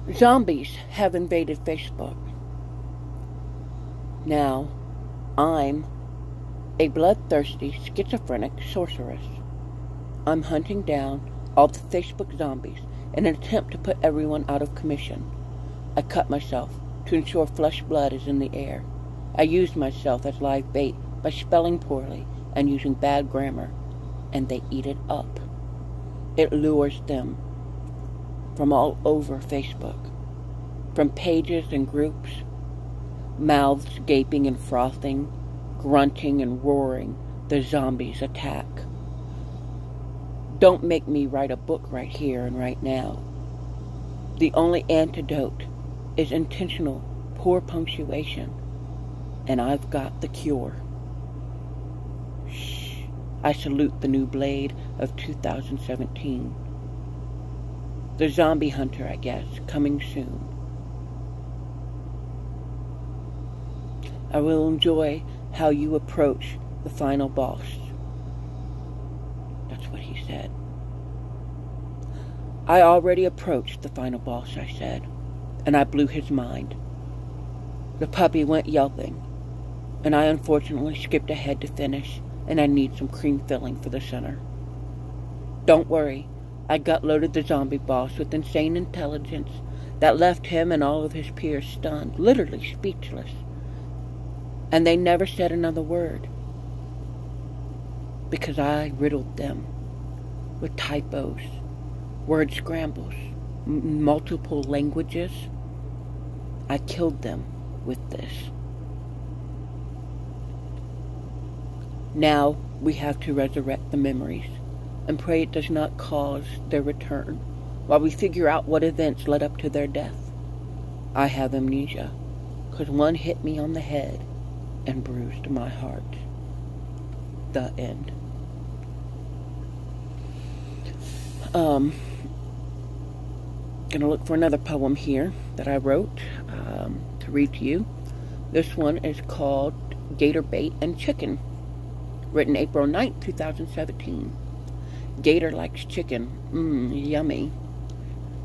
Zombies have invaded Facebook. Now, I'm a bloodthirsty, schizophrenic sorceress. I'm hunting down all the Facebook zombies in an attempt to put everyone out of commission. I cut myself to ensure flesh blood is in the air. I used myself as live bait by spelling poorly and using bad grammar, and they eat it up. It lures them from all over Facebook, from pages and groups, mouths gaping and frothing, grunting and roaring, the zombies attack. Don't make me write a book right here and right now. The only antidote is intentional, poor punctuation, and I've got the cure. Shh. I salute the new blade of 2017. The zombie hunter, I guess, coming soon. I will enjoy how you approach the final boss. That's what he said. I already approached the final boss, I said, and I blew his mind. The puppy went yelping, and I unfortunately skipped ahead to finish, and I need some cream filling for the center. Don't worry, I gut-loaded the zombie boss with insane intelligence that left him and all of his peers stunned, literally speechless. And they never said another word, because I riddled them with typos, word scrambles, multiple languages. I killed them with this. Now we have to resurrect the memories and pray it does not cause their return while we figure out what events led up to their death. I have amnesia, because one hit me on the head and bruised my heart. The end. Gonna look for another poem here that I wrote to read to you. This one is called Gator Bait and Chicken, written April 9th, 2017. Gator likes chicken. Yummy.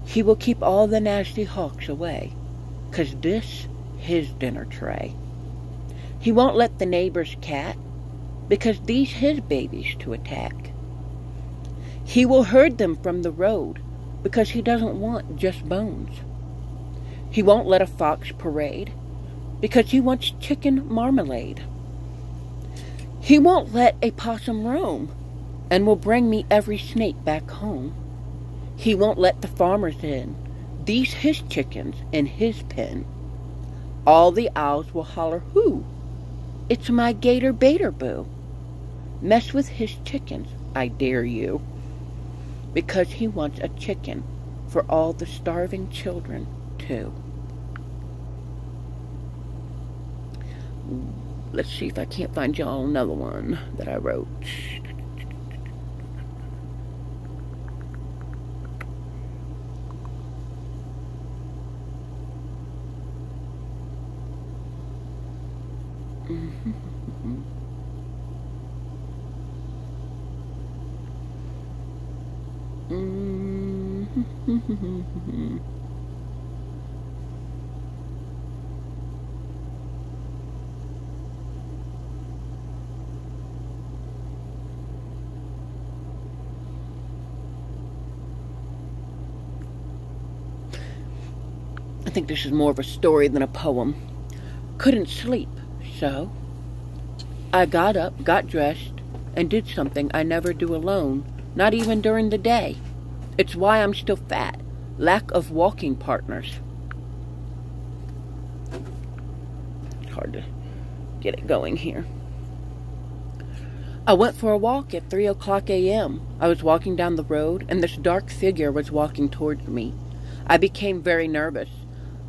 He will keep all the nasty hawks away, 'cause this his dinner tray. He won't let the neighbor's cat, because these his babies to attack. He will herd them from the road, because he doesn't want just bones. He won't let a fox parade, because he wants chicken marmalade. He won't let a possum roam, and will bring me every snake back home. He won't let the farmers in, these his chickens in his pen. All the owls will holler, "Who? It's my gator baiter boo." Mess with his chickens, I dare you, because he wants a chicken for all the starving children, too. Let's see if I can't find y'all another one that I wrote. I think this is more of a story than a poem. Couldn't sleep, so I got up, got dressed, and did something I never do alone, not even during the day. It's why I'm still fat. Lack of walking partners. It's hard to get it going here. I went for a walk at 3 o'clock a.m. I was walking down the road, and this dark figure was walking towards me. I became very nervous.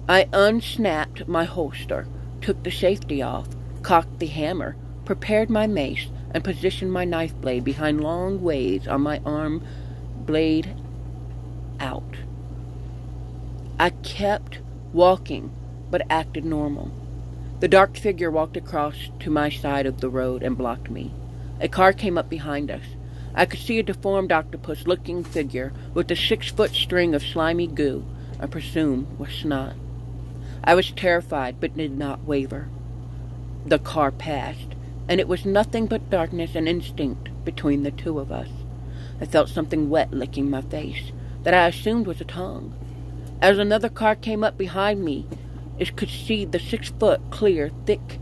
I unsnapped my holster, took the safety off, cocked the hammer, prepared my mace, and positioned my knife blade behind long waves on my arm, blade out. I kept walking, but acted normal. The dark figure walked across to my side of the road and blocked me. A car came up behind us. I could see a deformed octopus-looking figure with a 6-foot string of slimy goo I presume was snot. I was terrified, but did not waver. The car passed, and it was nothing but darkness and instinct between the two of us. I felt something wet licking my face, that I assumed was a tongue. As another car came up behind me, it could see the 6-foot, clear, thick,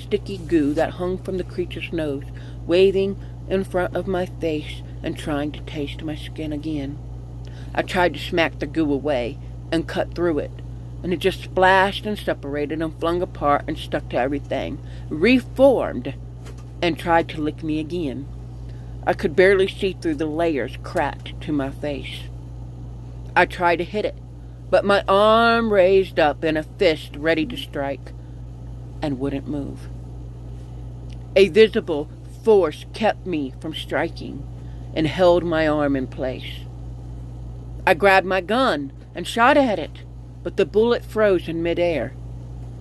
sticky goo that hung from the creature's nose, waving in front of my face and trying to taste my skin again. I tried to smack the goo away and cut through it, and it just splashed and separated and flung apart and stuck to everything, reformed, and tried to lick me again. I could barely see through the layers cracked to my face. I tried to hit it, but my arm raised up in a fist ready to strike, and wouldn't move. A visible force kept me from striking and held my arm in place. I grabbed my gun and shot at it, but the bullet froze in midair.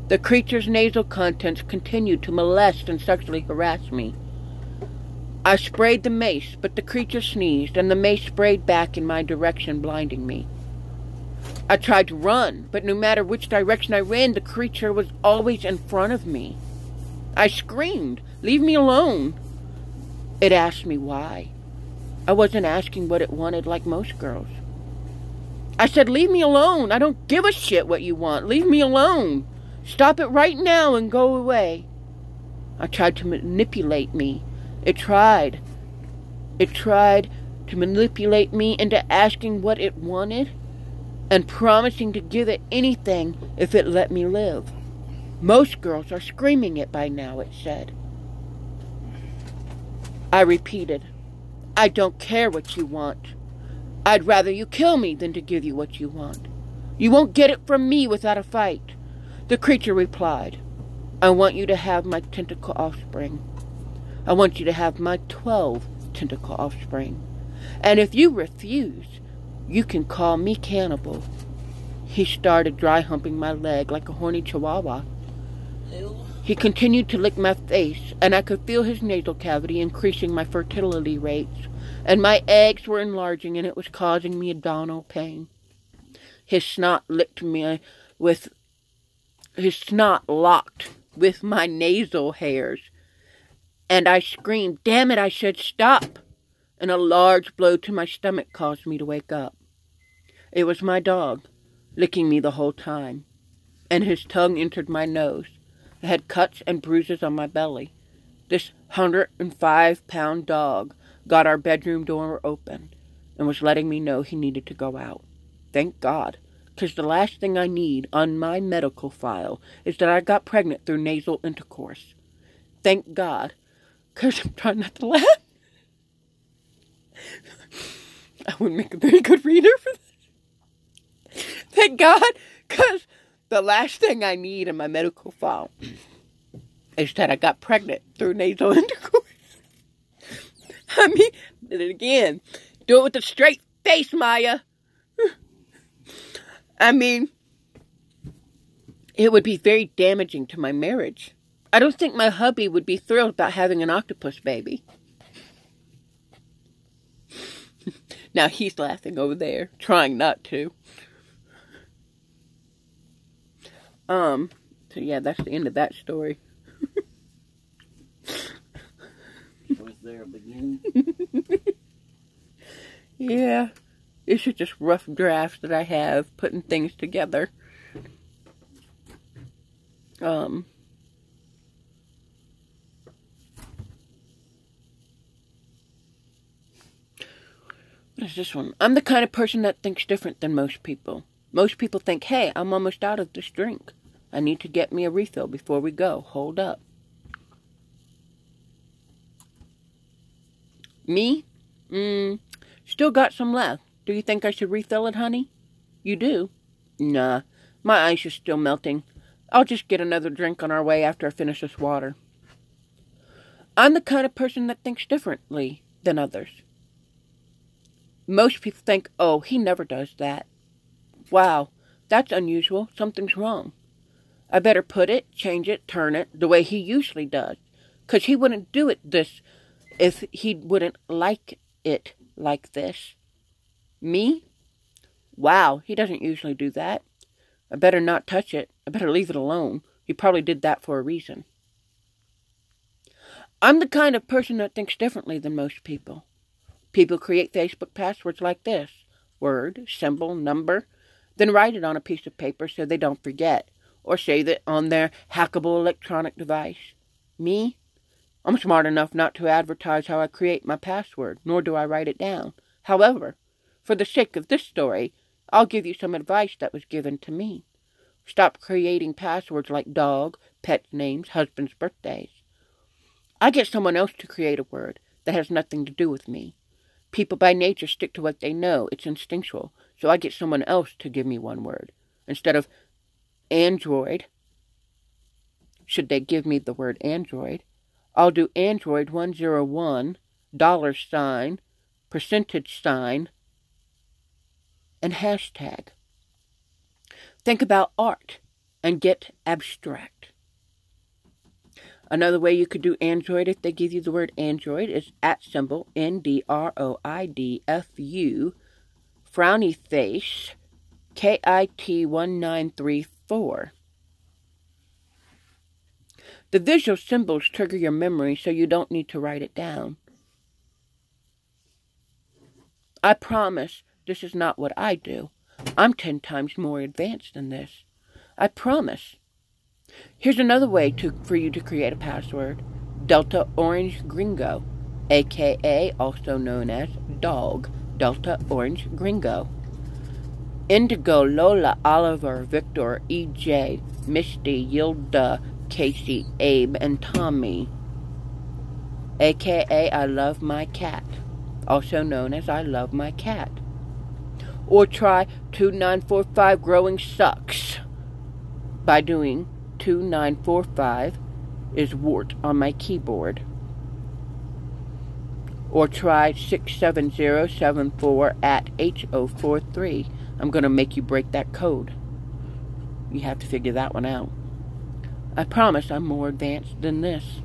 The creature's nasal contents continued to molest and sexually harass me. I sprayed the mace, but the creature sneezed, and the mace sprayed back in my direction, blinding me. I tried to run, but no matter which direction I ran, the creature was always in front of me. I screamed, "Leave me alone!" It asked me why. I wasn't asking what it wanted like most girls. I said, "Leave me alone. I don't give a shit what you want. Leave me alone. Stop it right now and go away." I tried to manipulate me. It tried to manipulate me into asking what it wanted and promising to give it anything if it let me live. Most girls are screaming it by now, it said. I repeated, "I don't care what you want. I'd rather you kill me than to give you what you want. You won't get it from me without a fight." The creature replied, "I want you to have my tentacle offspring. I want you to have my 12 tentacle offspring. And if you refuse, you can call me cannibal." He started dry humping my leg like a horny chihuahua. Ew. He continued to lick my face, and I could feel his nasal cavity increasing my fertility rates, and my eggs were enlarging, and it was causing me abdominal pain. His snot locked with my nasal hairs, and I screamed, "Damn it, I said stop!" And a large blow to my stomach caused me to wake up. It was my dog, licking me the whole time, and his tongue entered my nose. I had cuts and bruises on my belly. This 105-pound dog got our bedroom door open and was letting me know he needed to go out. Thank God, because the last thing I need on my medical file is that I got pregnant through nasal intercourse. Thank God, because I'm trying not to laugh. I would make a very good reader for this. Thank God, because the last thing I need in my medical file is that I got pregnant through nasal intercourse. I mean, did it again. Do it with a straight face, Maya. I mean, it would be very damaging to my marriage. I don't think my hubby would be thrilled about having an octopus baby. Now he's laughing over there, trying not to. So yeah, that's the end of that story. Was there a beginning? Yeah, these are just rough drafts that I have, putting things together. What is this one? I'm the kind of person that thinks different than most people. Most people think, "Hey, I'm almost out of this drink. I need to get me a refill before we go. Hold up." Me? Still got some left. Do you think I should refill it, honey? You do? Nah, my ice is still melting. I'll just get another drink on our way after I finish this water. I'm the kind of person that thinks differently than others. Most people think, "Oh, he never does that. Wow, that's unusual. Something's wrong. I better put it, change it, turn it, the way he usually does. 'Cause he wouldn't do it this if he wouldn't like it like this." Me? Wow, he doesn't usually do that. I better not touch it. I better leave it alone. He probably did that for a reason. I'm the kind of person that thinks differently than most people. People create Facebook passwords like this: word, symbol, number, then write it on a piece of paper so they don't forget, or save it on their hackable electronic device. Me? I'm smart enough not to advertise how I create my password, nor do I write it down. However, for the sake of this story, I'll give you some advice that was given to me. Stop creating passwords like dog, pet names, husband's birthdays. I get someone else to create a word that has nothing to do with me. People by nature stick to what they know. It's instinctual. So I get someone else to give me one word. Instead of Android, should they give me the word Android, I'll do Android 101, $, %, and hashtag. Think about art and get abstract. Another way you could do Android if they give you the word Android is @ NDROIDFU, frowny face, KIT1934. The visual symbols trigger your memory so you don't need to write it down. I promise this is not what I do. I'm 10 times more advanced than this. I promise. Here's another way for you to create a password. Delta Orange Gringo, a.k.a. also known as Dog. Delta Orange Gringo. Indigo Lola Oliver Victor E.J. Misty Yilda Casey Abe and Tommy, a.k.a. I love my cat, also known as I love my cat. Or try 2945 growing sucks by doing 2945 is wart on my keyboard. Or try 67074 at H043. I'm going to make you break that code. You have to figure that one out. I promise I'm more advanced than this.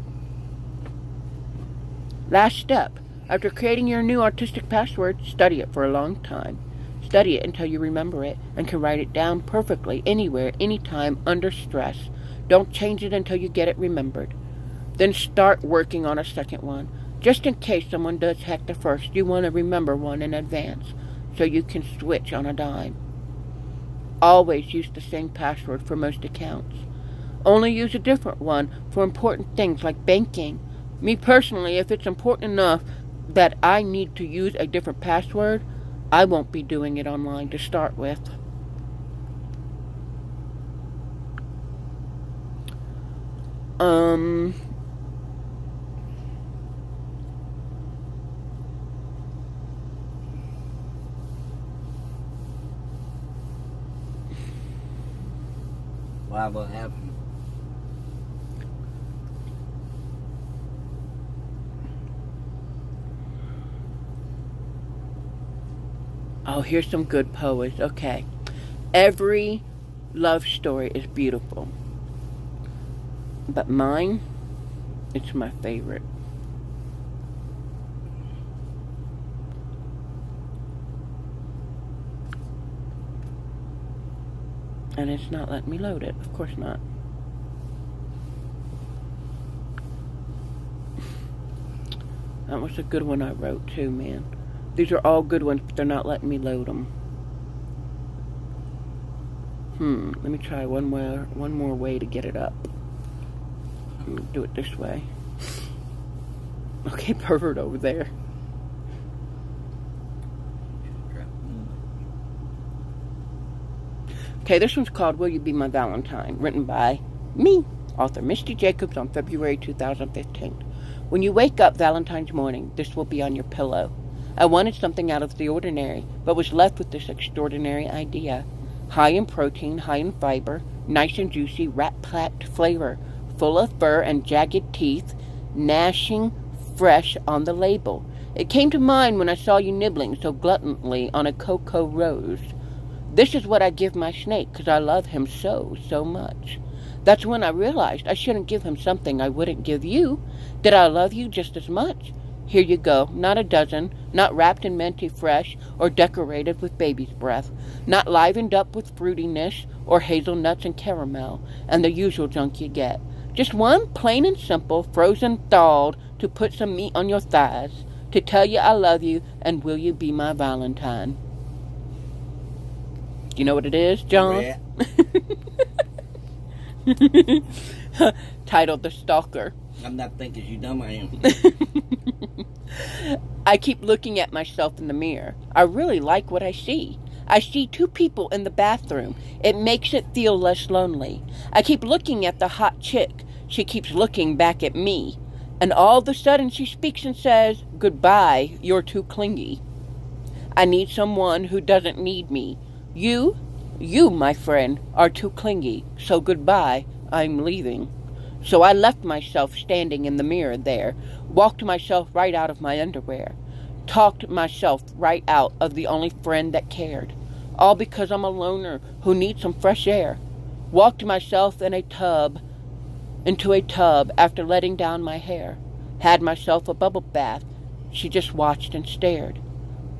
Last step. After creating your new artistic password, study it for a long time. Study it until you remember it and can write it down perfectly anywhere, anytime, under stress. Don't change it until you get it remembered. Then start working on a second one. Just in case someone does hack the first, you want to remember one in advance so you can switch on a dime. Always use the same password for most accounts. Only use a different one for important things like banking. Me personally, if it's important enough that I need to use a different password, I won't be doing it online to start with. Why, what happened? Oh, here's some good poets. Okay. Every love story is beautiful. But mine, it's my favorite. And it's not letting me load it. Of course not. That was a good one I wrote too, man. These are all good ones, but they're not letting me load them. Let me try one more way to get it up. Do it this way. Okay, pervert over there. Okay, this one's called Will You Be My Valentine, written by me, author Misty Jacobs, on February 2015. When you wake up Valentine's morning, this will be on your pillow. I wanted something out of the ordinary, but was left with this extraordinary idea. High in protein, high in fiber, nice and juicy, rat-packed flavor, full of fur and jagged teeth, gnashing fresh on the label. It came to mind when I saw you nibbling so gluttonly on a cocoa rose. This is what I give my snake, 'cause I love him so, so much. That's when I realized I shouldn't give him something I wouldn't give you. Did I love you just as much? Here you go. Not a dozen, not wrapped in minty fresh or decorated with baby's breath, not livened up with fruitiness or hazelnuts and caramel and the usual junk you get. Just one plain and simple, frozen thawed to put some meat on your thighs, to tell you I love you and will you be my Valentine. Do you know what it is, John? Yeah. Titled The Stalker. I'm not thinking you dumb, I am. I keep looking at myself in the mirror. I really like what I see. I see two people in the bathroom. It makes it feel less lonely. I keep looking at the hot chick. She keeps looking back at me. And all of a sudden she speaks and says, "Goodbye, you're too clingy. I need someone who doesn't need me. You, my friend, are too clingy. So goodbye, I'm leaving." So I left myself standing in the mirror there, walked myself right out of my underwear, talked myself right out of the only friend that cared, all because I'm a loner who needs some fresh air. Walked myself into a tub after letting down my hair, had myself a bubble bath. She just watched and stared.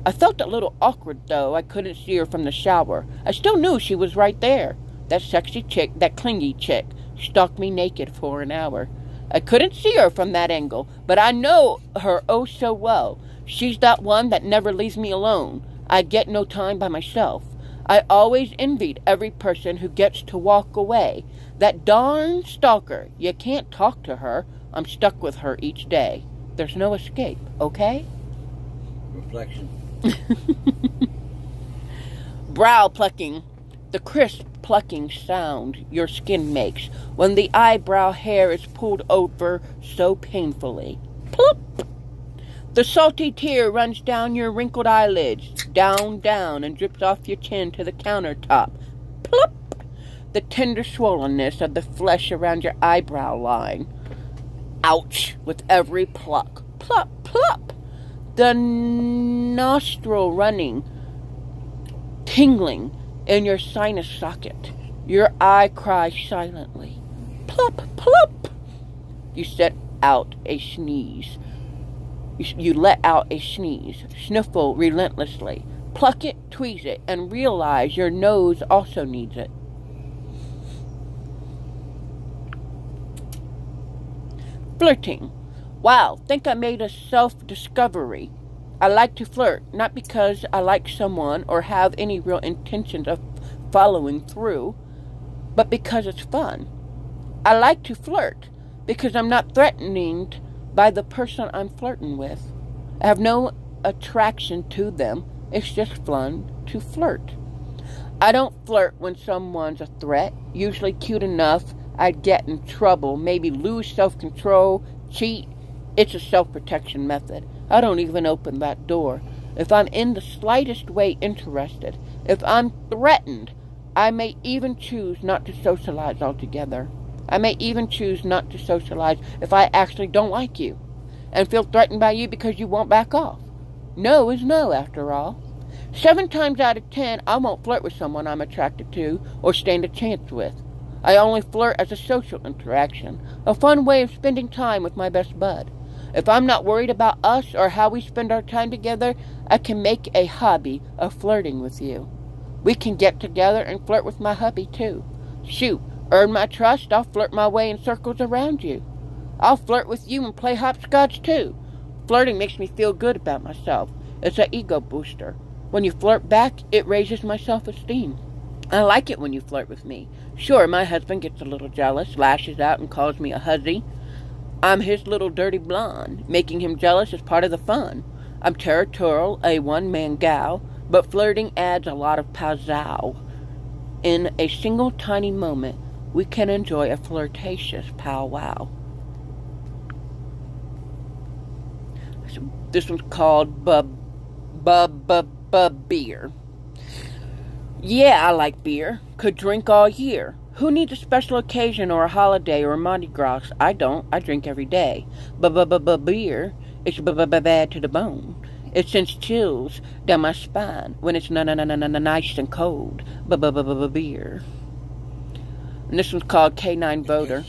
I felt a little awkward, though I couldn't see her from the shower. I still knew she was right there. That sexy chick, that clingy chick, stalked me naked for an hour. I couldn't see her from that angle, but I know her oh so well. She's that one that never leaves me alone. I get no time by myself. I always envied every person who gets to walk away. That darn stalker. You can't talk to her. I'm stuck with her each day. There's no escape, okay? Reflection. Brow plucking. The crisp plucking sound your skin makes when the eyebrow hair is pulled over so painfully. Plop! The salty tear runs down your wrinkled eyelids, down, and drips off your chin to the countertop. Plop! The tender swollenness of the flesh around your eyebrow line. Ouch! With every pluck. Plop, plop! The nostril running, tingling in your sinus socket. Your eye cries silently. Plop, plop! You let out a sneeze. Sniffle relentlessly. Pluck it, tweeze it, and realize your nose also needs it. Flirting. Wow, think I made a self-discovery. I like to flirt, not because I like someone or have any real intentions of following through, but because it's fun. I like to flirt because I'm not threatened by the person I'm flirting with. I have no attraction to them. It's just fun to flirt. I don't flirt when someone's a threat, usually cute enough I'd get in trouble, maybe lose self-control, cheat. It's a self-protection method. I don't even open that door. If I'm in the slightest way interested, if I'm threatened, I may even choose not to socialize altogether. I may even choose not to socialize if I actually don't like you and feel threatened by you because you won't back off. No is no, after all. 7 times out of 10, I won't flirt with someone I'm attracted to or stand a chance with. I only flirt as a social interaction, a fun way of spending time with my best bud. If I'm not worried about us or how we spend our time together, I can make a hobby of flirting with you. We can get together and flirt with my hubby, too. Shoot, earn my trust, I'll flirt my way in circles around you. I'll flirt with you and play hopscotch, too. Flirting makes me feel good about myself. It's an ego booster. When you flirt back, it raises my self-esteem. I like it when you flirt with me. Sure, my husband gets a little jealous, lashes out, and calls me a hussy. I'm his little dirty blonde. Making him jealous is part of the fun. I'm territorial, a one-man gal, but flirting adds a lot of pow-zow. In a single tiny moment, we can enjoy a flirtatious powwow. This one's called beer. Yeah, I like beer. Could drink all year. Who needs a special occasion or a holiday or a Mardi Gras? I don't. I drink every day. Beer is bad to the bone. It sends chills down my spine when it's nice and cold. Beer. And this one's called K9 Voter.